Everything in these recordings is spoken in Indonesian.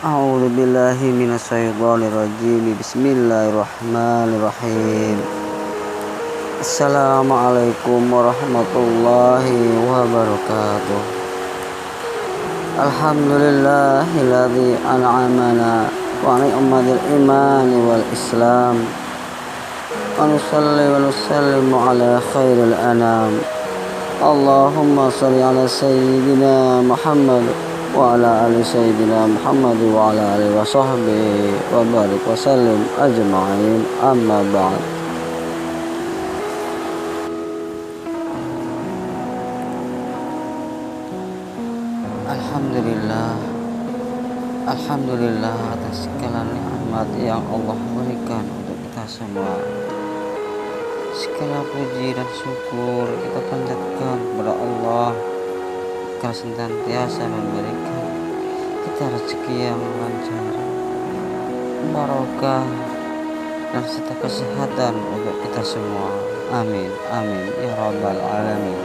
A'udzu billahi minasyaitonir rajim. Bismillahirrahmanirrahim. Assalamualaikum warahmatullahi wabarakatuh. Alhamdulillahilladzi an'amana wa ni'matil imani wal islam. Wa nusalli wa nusallimu ala khairil anam. Allahumma shalli ala sayyidina Muhammad wa ala ali sayyidina Muhammad wa ala alihi wa sahbihi wa barik wa sallim ajma'in, amma ba'd. Alhamdulillah atas segala nikmat yang Allah berikan untuk kita semua. Segala puji dan syukur kita panjatkan kepada Allah karena senantiasa memberikan kita rezeki yang lancar, barokah, dan serta kesehatan untuk kita semua. Amin, amin, ya rabbal alamin.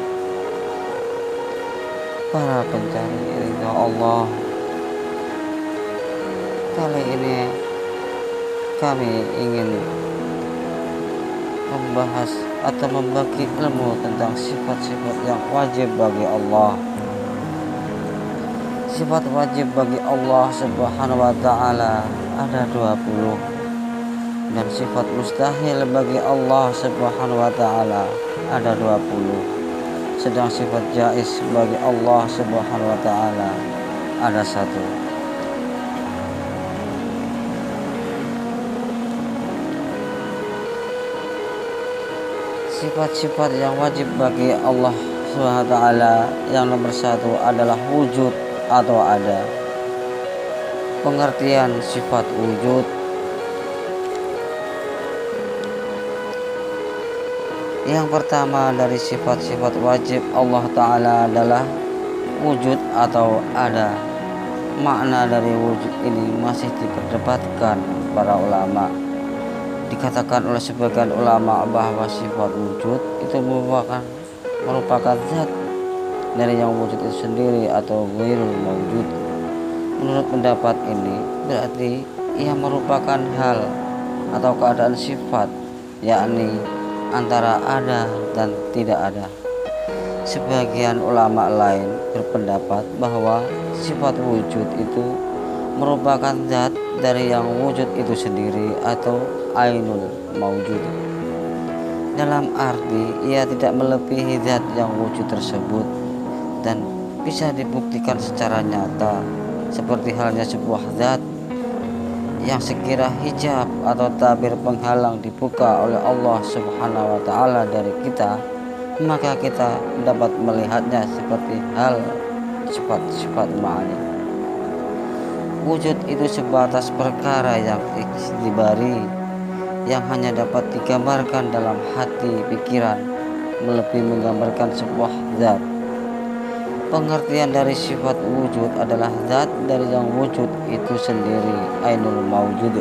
Para pencari ridha Allah, kali ini kami ingin membahas atau membagi ilmu tentang sifat-sifat yang wajib bagi Allah. Sifat wajib bagi Allah Subhanahu wa ta'ala ada 20, dan sifat mustahil bagi Allah Subhanahu wa ta'ala ada 20. Sedang sifat jaiz bagi Allah Subhanahu wa ta'ala ada 1. Sifat-sifat yang wajib bagi Allah Subhanahu wa ta'ala yang nomor 1 adalah wujud atau ada. Pengertian sifat wujud: yang pertama dari sifat-sifat wajib Allah Ta'ala adalah wujud atau ada. Makna dari wujud ini masih diperdebatkan para ulama. Dikatakan oleh sebagian ulama bahwa sifat wujud itu merupakan zat dari yang wujud itu sendiri atau ghairul mawjud. Menurut pendapat ini berarti ia merupakan hal atau keadaan sifat, yakni antara ada dan tidak ada. Sebagian ulama lain berpendapat bahwa sifat wujud itu merupakan zat dari yang wujud itu sendiri atau ainul mawjud. Dalam arti ia tidak melebihi zat yang wujud tersebut dan bisa dibuktikan secara nyata, seperti halnya sebuah zat yang sekira hijab atau tabir penghalang dibuka oleh Allah Subhanahu wa ta'ala dari kita, maka kita dapat melihatnya seperti hal sifat-sifat ma'ani. Wujud itu sebatas perkara yang ikhtibari, yang hanya dapat digambarkan dalam hati pikiran, melebihi menggambarkan sebuah zat. Pengertian dari sifat wujud adalah zat dari yang wujud itu sendiri, ainul mawjud.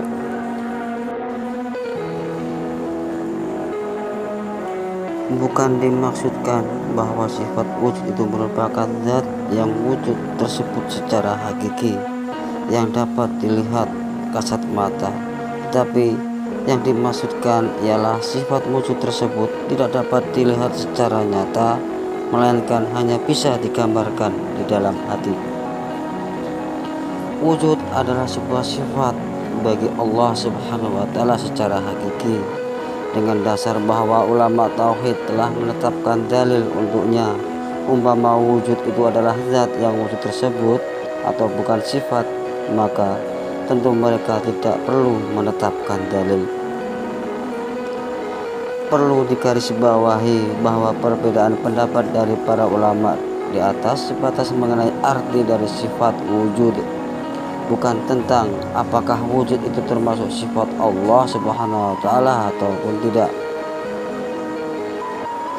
Bukan dimaksudkan bahwa sifat wujud itu merupakan zat yang wujud tersebut secara hakiki yang dapat dilihat kasat mata, tetapi yang dimaksudkan ialah sifat wujud tersebut tidak dapat dilihat secara nyata, melainkan hanya bisa digambarkan di dalam hati. Wujud adalah sebuah sifat bagi Allah Subhanahu wa ta'ala secara hakiki, dengan dasar bahwa ulama tauhid telah menetapkan dalil untuknya. Umpama wujud itu adalah zat yang wujud tersebut atau bukan sifat, maka tentu mereka tidak perlu menetapkan dalil. Perlu digarisbawahi bahwa perbedaan pendapat dari para ulama di atas sebatas mengenai arti dari sifat wujud, bukan tentang apakah wujud itu termasuk sifat Allah Subhanahu wa ta'ala ataupun tidak.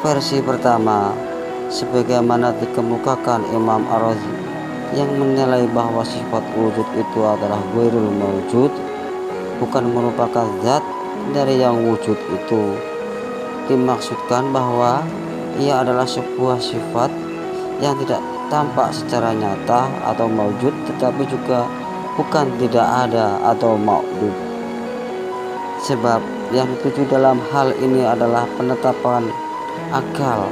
Versi pertama, sebagaimana dikemukakan Imam Ar-Razi yang menilai bahwa sifat wujud itu adalah ghairul mawjud, bukan merupakan zat dari yang wujud itu. Dimaksudkan bahwa ia adalah sebuah sifat yang tidak tampak secara nyata atau mawjud, tetapi juga bukan tidak ada atau ma'dud. Sebab yang dituju dalam hal ini adalah penetapan akal,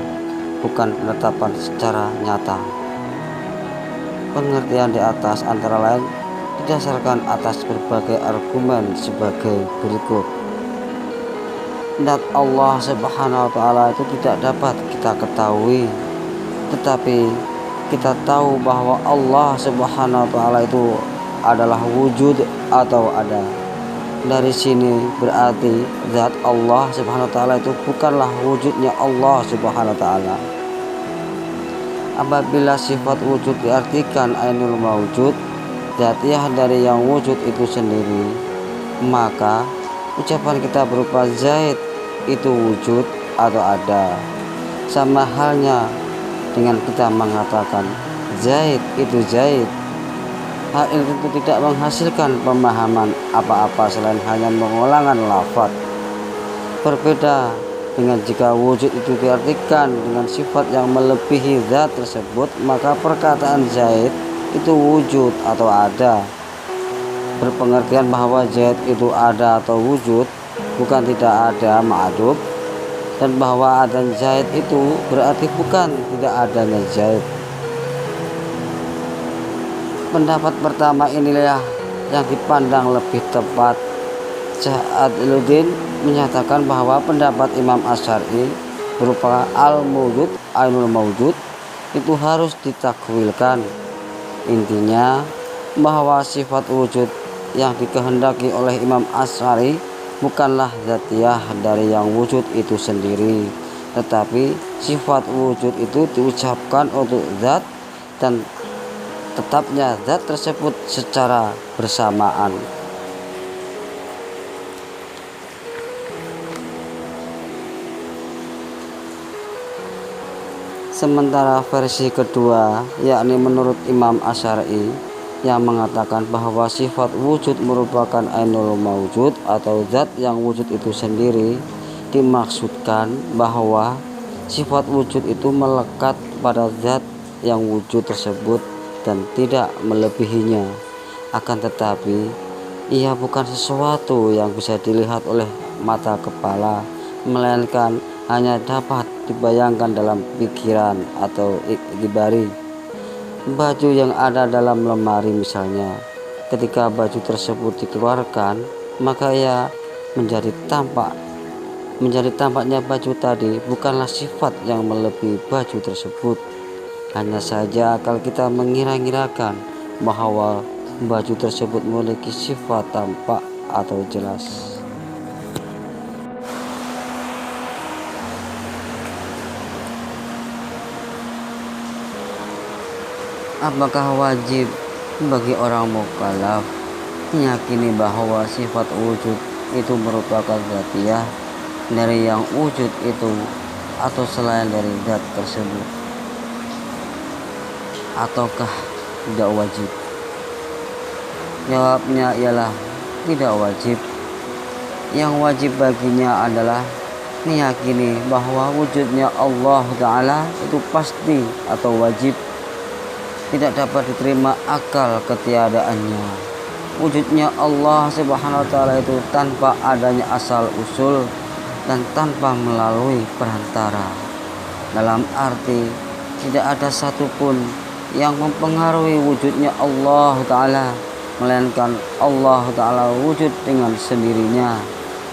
bukan penetapan secara nyata. Pengertian di atas antara lain didasarkan atas berbagai argumen sebagai berikut. Dan Allah Subhanahu wa Ta'ala itu tidak dapat kita ketahui, tetapi kita tahu bahwa Allah Subhanahu wa Ta'ala itu adalah wujud atau ada. Dari sini berarti zat Allah Subhanahu wa Ta'ala itu bukanlah wujudnya Allah Subhanahu wa Ta'ala. Apabila sifat wujud diartikan ainul mawjud, zatiah dari yang wujud itu sendiri, maka ucapan kita berupa zaid itu wujud atau ada. Sama halnya dengan kita mengatakan zaid itu zaid. Hal ini tentu tidak menghasilkan pemahaman apa-apa selain hanya pengulangan lafaz. Berbeda dengan jika wujud itu diartikan dengan sifat yang melebihi zat tersebut, maka perkataan zaid itu wujud atau ada. Berpengertian bahwa zaid itu ada atau wujud, bukan tidak ada ma'dud, dan bahwa ada zaid itu berarti bukan tidak adanya zaid. Pendapat pertama inilah yang dipandang lebih tepat. Ja'adluddin menyatakan bahwa pendapat Imam Asy'ari berupa al-mawjud, ainul mawjud itu harus ditakwilkan. Intinya bahwa sifat wujud yang dikehendaki oleh Imam Asy'ari bukanlah zatiah dari yang wujud itu sendiri, tetapi sifat wujud itu diucapkan untuk zat dan tetapnya zat tersebut secara bersamaan. Sementara versi kedua, yakni menurut Imam Asy'ari yang mengatakan bahwa sifat wujud merupakan ainul mawjud atau zat yang wujud itu sendiri, dimaksudkan bahwa sifat wujud itu melekat pada zat yang wujud tersebut dan tidak melebihinya. Akan tetapi ia bukan sesuatu yang bisa dilihat oleh mata kepala, melainkan hanya dapat dibayangkan dalam pikiran atau ikhtibari. Baju yang ada dalam lemari misalnya, ketika baju tersebut dikeluarkan, maka ia menjadi tampaknya baju tadi bukanlah sifat yang melebihi baju tersebut. Hanya saja akal kita mengira-ngirakan bahwa baju tersebut memiliki sifat tampak atau jelas. Apakah wajib bagi orang mukallaf meyakini bahwa sifat wujud itu merupakan zatiah dari yang wujud itu atau selain dari zat tersebut? Ataukah tidak wajib? Jawabnya ialah tidak wajib. Yang wajib baginya adalah meyakini bahwa wujudnya Allah Ta'ala itu pasti atau wajib, tidak dapat diterima akal ketiadaannya. Wujudnya Allah Subhanahu wa Ta'ala itu tanpa adanya asal usul dan tanpa melalui perantara. Dalam arti tidak ada satupun yang mempengaruhi wujudnya Allah Ta'ala, melainkan Allah Ta'ala wujud dengan sendirinya,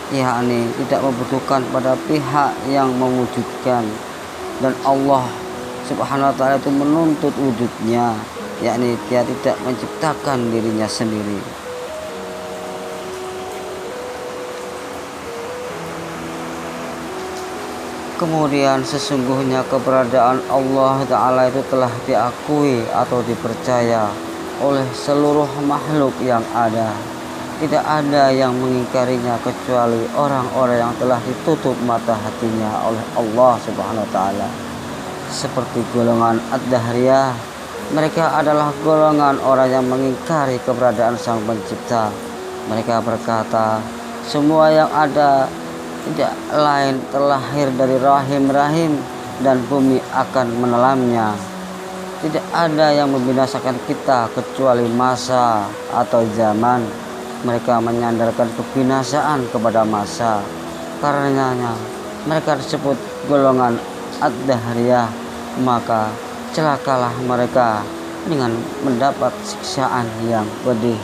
yakni tidak membutuhkan pada pihak yang mewujudkan, dan Allah Subhanahu wa Ta'ala itu menuntut wujudnya, yakni dia tidak menciptakan dirinya sendiri. Kemudian sesungguhnya keberadaan Allah Ta'ala itu telah diakui atau dipercaya oleh seluruh makhluk yang ada. Tidak ada yang mengingkarinya kecuali orang-orang yang telah ditutup mata hatinya oleh Allah Subhanahu wa Ta'ala. Seperti golongan Ad-Dahriyah, mereka adalah golongan orang yang mengingkari keberadaan Sang Pencipta. Mereka berkata, semua yang ada tidak lain terlahir dari rahim-rahim dan bumi akan menelamnya. Tidak ada yang membinasakan kita kecuali masa atau zaman. Mereka menyandarkan kebinasaan kepada masa. Karenanya mereka disebut golongan ad-dahriyah. Maka celakalah mereka dengan mendapat siksaan yang pedih.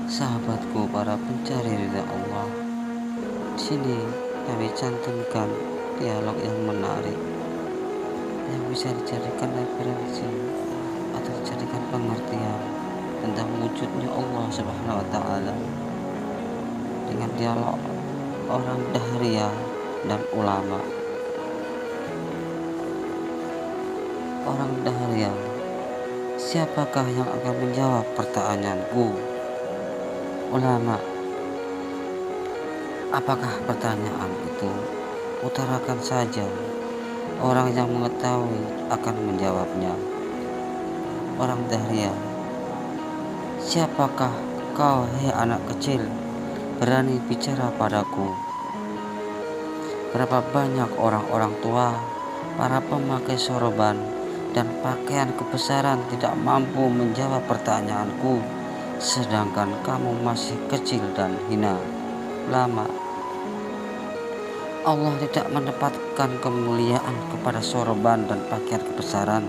Sahabatku, para pencari ridha Allah, di sini kami cantumkan dialog yang menarik yang bisa dijadikan referensi atau dijadikan pengertian tentang wujudnya Allah Subhanahu wa Ta'ala dengan dialog orang dahriyah dan ulama. Orang dahriyah, siapakah yang akan menjawab pertanyaanku? Ulama, apakah pertanyaan itu? Utarakan saja, orang yang mengetahui akan menjawabnya. Orang dahriyah, siapakah kau, hei anak kecil, berani bicara padaku? Berapa banyak orang-orang tua, para pemakai sorban dan pakaian kebesaran tidak mampu menjawab pertanyaanku, sedangkan kamu masih kecil dan hina. Ulama, Allah tidak menempatkan kemuliaan kepada sorban dan pakaian kebesaran,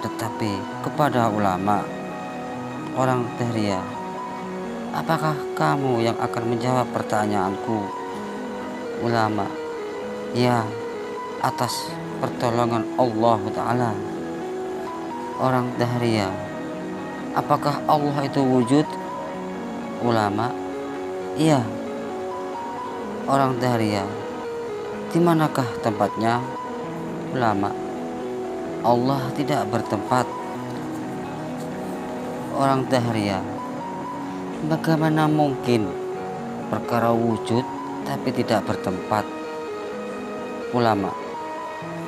tetapi kepada ulama. Orang dahriyah, apakah kamu yang akan menjawab pertanyaanku? Ulama, ya, atas pertolongan Allah Ta'ala. Orang dahriyah, apakah Allah itu wujud? Ulama, iya. Orang dahriyah, di manakah tempatnya? Ulama, Allah tidak bertempat. Orang dahriyah, bagaimana mungkin perkara wujud tapi tidak bertempat? Ulama,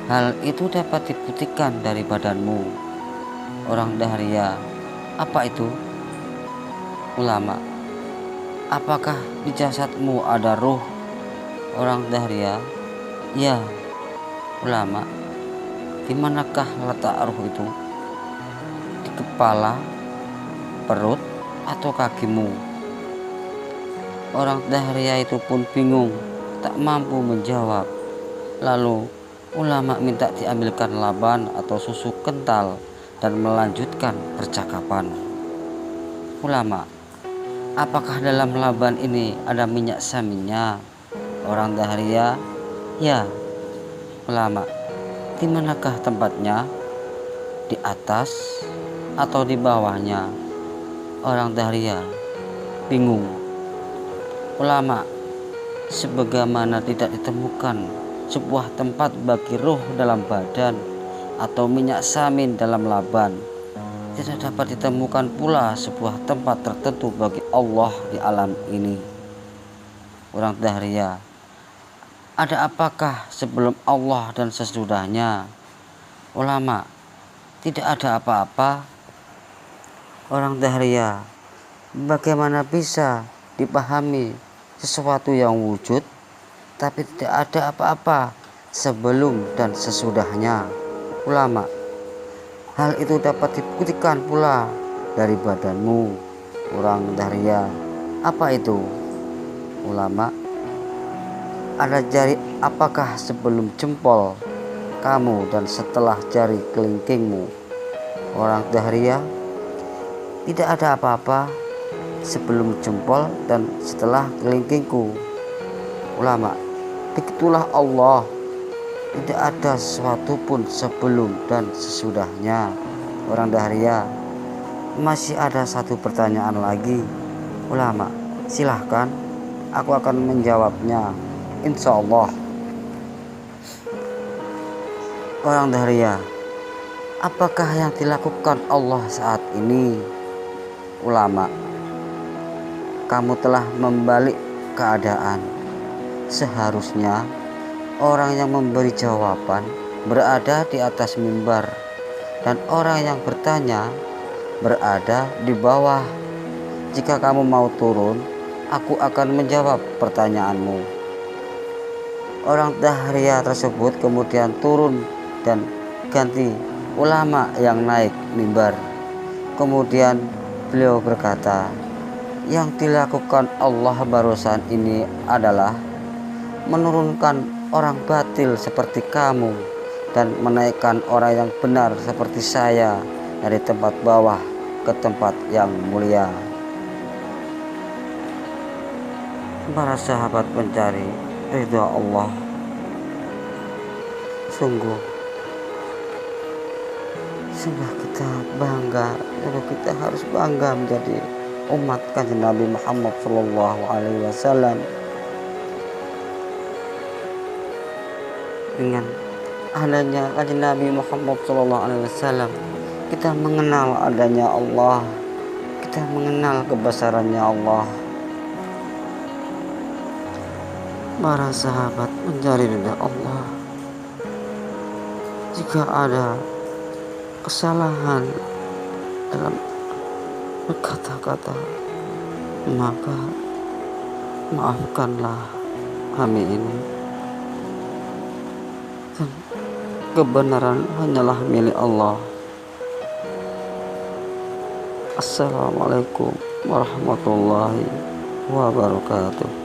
hal itu dapat dibuktikan dari badanmu. Orang dahriyah, apa itu? Ulama, apakah di jasadmu ada ruh? Orang dahriyah, ya. Ulama, di manakah letak ruh itu? Di kepala, perut, atau kakimu? Orang dahriyah itu pun bingung, tak mampu menjawab. Lalu ulama minta diambilkan laban atau susu kental dan melanjutkan percakapan. Ulama, apakah dalam laban ini ada minyak saminnya? Orang dahriyah, ya. Ulama, di manakah tempatnya? Di atas atau di bawahnya? Orang dahriyah bingung. Ulama, sebagaimana tidak ditemukan sebuah tempat bagi ruh dalam badan atau minyak samin dalam laban, tidak dapat ditemukan pula sebuah tempat tertentu bagi Allah di alam ini. Orang dahriyah, ada apakah sebelum Allah dan sesudahnya? Ulama, tidak ada apa-apa. Orang dahriyah, bagaimana bisa dipahami sesuatu yang wujud tapi tidak ada apa-apa sebelum dan sesudahnya? Ulama, hal itu dapat dibuktikan pula dari badanmu. Orang dahriyah, apa itu? Ulama, ada jari apakah sebelum jempol kamu dan setelah jari kelingkingmu? Orang dahriyah, tidak ada apa-apa sebelum jempol dan setelah kelingkingku. Ulama, begitulah Allah, tidak ada sesuatu pun sebelum dan sesudahnya. Orang dahriyah, masih ada satu pertanyaan lagi. Ulama, silahkan, aku akan menjawabnya, insya Allah. Orang dahriyah, apakah yang dilakukan Allah saat ini? Ulama, kamu telah membalik keadaan. Seharusnya orang yang memberi jawaban berada di atas mimbar dan orang yang bertanya berada di bawah. Jika kamu mau turun, aku akan menjawab pertanyaanmu. Orang Dahriyah tersebut kemudian turun dan ganti ulama yang naik mimbar. Kemudian beliau berkata, yang dilakukan Allah barusan ini adalah menurunkan orang batil seperti kamu dan menaikkan orang yang benar seperti saya dari tempat bawah ke tempat yang mulia. Para sahabat mencari ridha Allah. Sungguh kita bangga, kita harus bangga menjadi umat kanjeng Nabi Muhammad Sallallahu Alaihi Wasallam. Dengan adanya kanjeng Nabi Muhammad Sallallahu Alaihi Wasallam, kita mengenal adanya Allah, kita mengenal kebesarannya Allah. Para sahabat mencari ridha Allah. Jika ada kesalahan dalam berkata-kata, maka maafkanlah kami ini. Dan kebenaran hanyalah milik Allah. Assalamualaikum warahmatullahi wabarakatuh.